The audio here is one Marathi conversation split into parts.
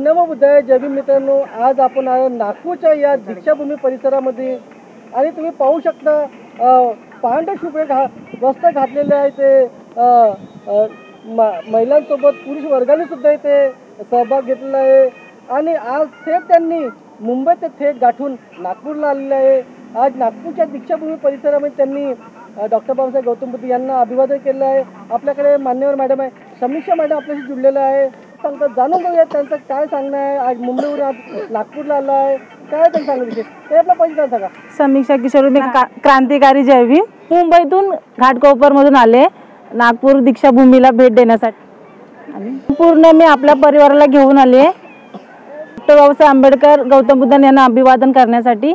नमो बुद्धाय. जय भीम मित्रांनो, आज आपण नागपूरच्या या दीक्षाभूमी परिसरामध्ये आणि तुम्ही पाहू शकता पांढरे शुभ्र वस्त्र घातलेले आहे ते महिलांसोबत पुरुष वर्गाने सुद्धा इथे सहभाग घेतलेला आहे आणि आज थेट त्यांनी मुंबई ते थेट गाठून नागपूरला आलेले आहे. आज नागपूरच्या दीक्षाभूमी परिसरामध्ये त्यांनी डॉक्टर बाबासाहेब गौतम बुद्ध यांना अभिवादन केलं आहे. आपल्याकडे मान्यवर मॅडम आहे, समीक्षा मॅडम आपल्याशी जुळलेलं आहे. सांगता जाणून घेऊया त्यांचं काय सांगणं आहे. आज मुंबईवरून आज नागपूरला आला आहे, काय त्यांनी सांगलं विषय ते आपला पहिला सांगा. समीक्षा किशोर, मी क्रांतिकारी जय भीम. मुंबईतून घाटकोपरमधून आले नागपूर दीक्षाभूमीला भेट देण्यासाठी आणि पूर्ण मी आपल्या परिवाराला घेऊन आले डॉक्टर बाबासाहेब आंबेडकर गौतम बुद्ध यांना अभिवादन करण्यासाठी.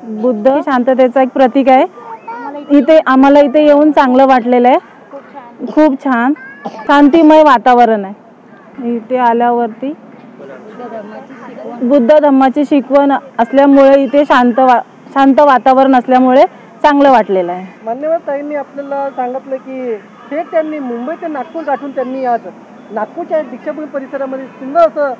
बुद्ध शांततेचा एक प्रतीक आहे. इथे आम्हाला इथे येऊन चांगलं वाटलेलं आहे. खूप छान शांतिमय वातावरण आहे. इथे आल्यावरती बुद्ध धम्माची शिकवण असल्यामुळे इथे शांत वातावरण असल्यामुळे चांगलं वाटलेलं आहे. मान्यवर ताईंनी आपल्याला सांगितलं की थेट त्यांनी मुंबई ते नागपूर गाठून त्यांनी आज नागपूरच्या दीक्षाभूमी परिसरामध्ये सुंदर असं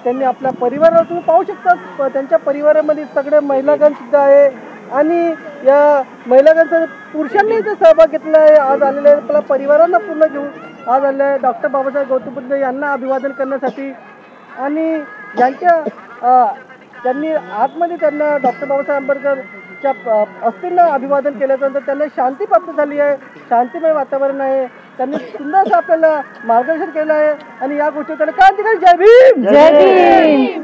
त्यांनी आपल्या परिवाराला तुम्ही पाहू शकता. त्यांच्या परिवारामध्ये सगळे महिलागण सुद्धा आहे आणि या महिलागणचा पुरुषांनी इथे सहभाग घेतला आहे. आज आलेले आपल्या परिवारांना पूर्ण घेऊन आज आले आहे डॉक्टर बाबासाहेब गौतम बुद्ध यांना अभिवादन करण्यासाठी आणि त्यांनी आतमध्ये त्यांना डॉक्टर बाबासाहेब आंबेडकरच्या अस्थींना अभिवादन केल्यानंतर त्यांना शांती प्राप्त झाली आहे. शांतिमय वातावरण आहे. त्यांनी सुंदर असं आपल्याला मार्गदर्शन केलं आहे आणि या गोष्टी त्याला क्रांतिकारी जय भीम. जय भीम.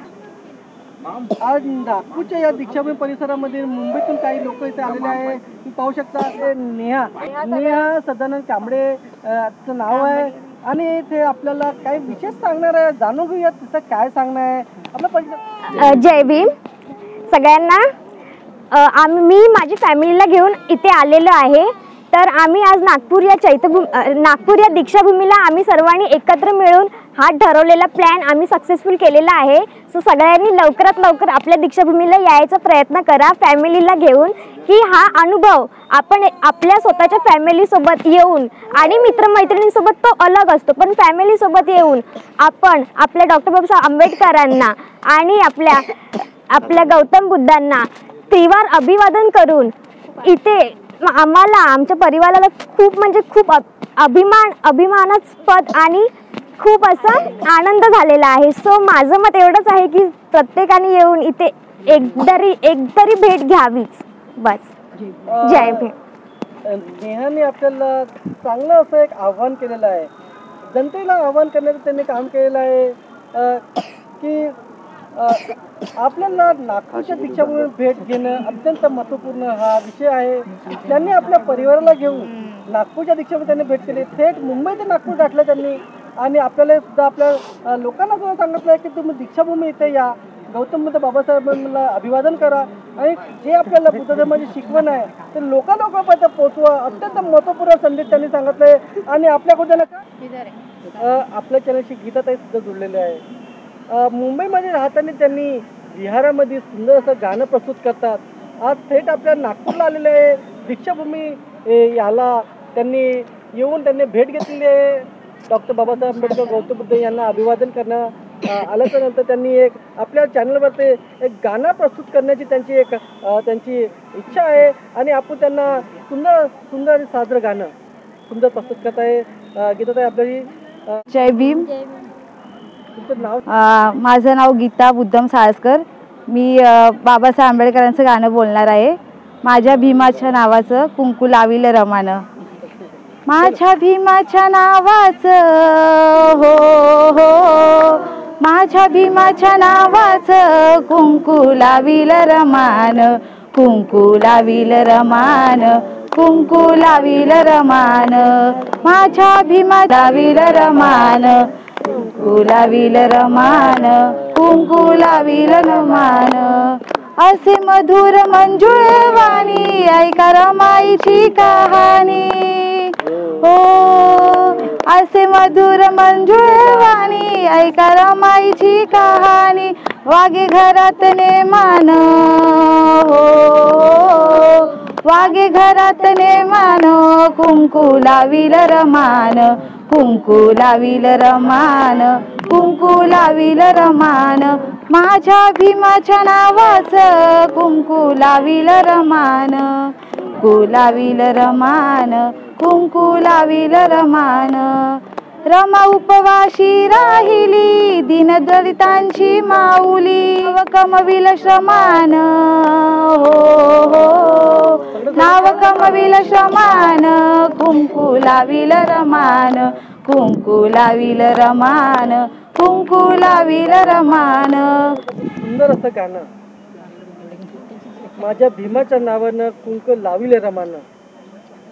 आज नागपूरच्या या दीक्षाभूमी परिसरामध्ये मुंबईतून काही लोक इथे आलेले आहे. तुम्ही पाहू शकता ते नेहा सदानंद कांबळे चं नाव आहे आणि ते आपल्याला काही विशेष सांगणार आहे. जाणून घेऊया तिचं काय सांगणं आहे आपलं परिसर. जय भीम सगळ्यांना. मी माझी फॅमिलीला घेऊन इथे आलेलो आहे. तर आम्ही आज नागपूर या दीक्षाभूमीला आम्ही सर्वांनी एकत्र मिळून हा ठरवलेला प्लॅन आम्ही सक्सेसफुल केलेला आहे. सो सगळ्यांनी लवकरात लवकर आपल्या दीक्षाभूमीला यायचा प्रयत्न करा फॅमिलीला घेऊन, की हा अनुभव आपण आपल्या स्वतःच्या फॅमिलीसोबत येऊन आणि मित्रमैत्रिणींसोबत तो अलग असतो, पण फॅमिलीसोबत येऊन आपण आपल्या डॉक्टर बाबासाहेब आंबेडकरांना आणि आपल्या गौतम बुद्धांना त्रिवार अभिवादन करून इथे आम्हाला आमच्या परिवाराला खूप म्हणजे खूप अभिमानास्पद आणि खूप असा आनंद झालेला आहे. सो माझं मत एवढंच आहे की प्रत्येकाने येऊन इथे एकतरी भेट घ्यावीच बस. जय भीम. नेहाने आपल्याला चांगलं असं एक आव्हान केलेलं आहे. जनतेला आव्हान करण्याचं त्यांनी काम केलेलं आहे की आपल्याला नागपूरच्या दीक्षाभूमी भेट घेणं अत्यंत महत्त्वपूर्ण हा विषय आहे. त्यांनी आपल्या परिवाराला घेऊन नागपूरच्या दीक्षाभूमी त्यांनी भेट केली. थेट मुंबई ते नागपूर गाठलं त्यांनी आणि आपल्याला सुद्धा आपल्या लोकांना सुद्धा सांगितलं आहे की तुम्ही दीक्षाभूमी इथे या, गौतम बुद्ध बाबासाहेबांना अभिवादन करा आणि जे आपल्याला बुद्ध धर्माची शिकवण आहे ते लोकांपर्यंत पोहोचवा. अत्यंत महत्त्वपूर्ण संदेश त्यांनी सांगितलं आहे आणि आपल्याकडे आपल्या चॅनलशी गीताताई सुद्धा जुळलेले आहे. मुंबईमध्ये राहताना त्यांनी विहारामध्ये सुंदर असं गाणं प्रस्तुत करतात. आज थेट आपल्या नागपूरला आलेले आहे. दीक्षाभूमी याला त्यांनी येऊन त्यांनी भेट घेतलेली आहे. डॉक्टर बाबासाहेब आंबेडकर गौतम बुद्ध यांना अभिवादन करणं आल्याच्या नंतर त्यांनी एक आपल्या चॅनलवरती एक गाणं प्रस्तुत करण्याची त्यांची इच्छा आहे आणि आपण त्यांना सुंदर साजरं गाणं सुंदर प्रस्तुत करत आहे. गीताताई आपल्याशी. जय भीम. नाव. माझं नाव गीता बुद्धम साळसकर. मी बाबासाहेब आंबेडकरांचं गाणं बोलणार आहे. माझ्या भीमाच्या नावाचं कुंकू लाविल रमानं. माझ्या भीमाच्या नावाचं हो हो, माझ्या भीमाच्या नावाचं कुंकू लाविल रमान, कुंकू लाविल रमान, कुंकू लाविल रमान, माझ्या भीमा लाविल रमान, कुंकू लाविल रमान, कुंकू लाविल रमान. असे मधुर मंजुळ वाणी ऐका रमाईची कहाणी. हो असे मधुर मंजुळ वाणी ऐका रमाईची कहाणी. वागे घरात नेमान हो वागे घरात नेमान कुंकू लाविल रमान कुंकू लाविल रमान कुंकू लाविल रमान माझ्या भीमाच्या नावाचं कुंकू लाविल रमान लाविल रमान कुंकू लाविल रमान रमा उपवाशी राहिली दीनदलितांची माऊली नाव कमविल श्रमान हो हो नाव कमविल श्रमान कुंकू लाविल रमान कुंकू लाविल रमान कुंकू लाविल रमान. सुंदर असं गाणं, माझ्या भीमाच्या नावानं कुंक लाविले रमानं.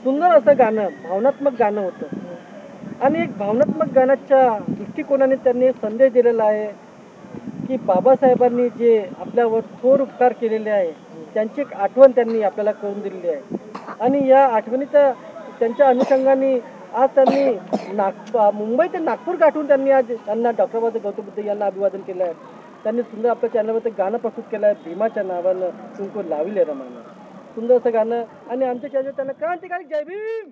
सुंदर असं गाणं, भावनात्मक गाणं होतं आणि एक भावनात्मक गाण्याच्या दृष्टिकोनाने त्यांनी संदेश दिलेला आहे की बाबासाहेबांनी जे आपल्यावर थोर उपकार केलेले आहे त्यांची एक आठवण त्यांनी आपल्याला करून दिलेली आहे आणि या आठवणीच्या त्यांच्या अनुषंगाने आज त्यांनी मुंबई ते नागपूर गाठून त्यांनी आज त्यांना डॉक्टर बाबासाहेब गौतम बुद्ध यांना अभिवादन केलं आहे. त्यांनी सुंदर आपल्या चॅनलवर ते गाणं प्रस्तुत केलं आहे, भीमाच्या नावानं कुंकू लाविले रमानं. सुंदर असं गाणं आणि आमच्या चॅनलवर त्यांना क्रांतिकारी जय भीम.